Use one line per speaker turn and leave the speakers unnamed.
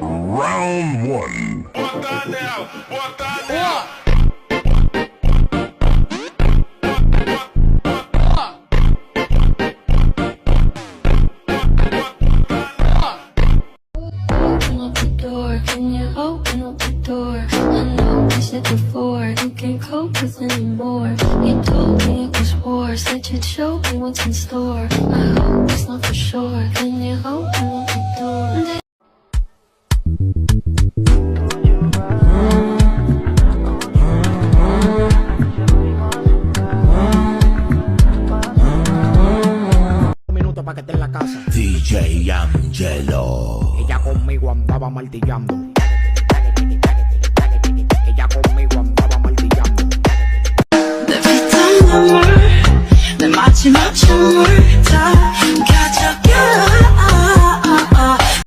Round one.
Bota nela, bota nela.
Open up the door, can you open up the door? I know I said before, you can't cope with anymore. You told me it was war, said you'd show me what's in store. I hope it's not for sure, can you open up the door?
Minutos para que esté en la casa.
DJ Angelo.
Ella conmigo andaba martillando. Ella conmigo andaba martillando.
Every time I'm hurt, then watching much more time.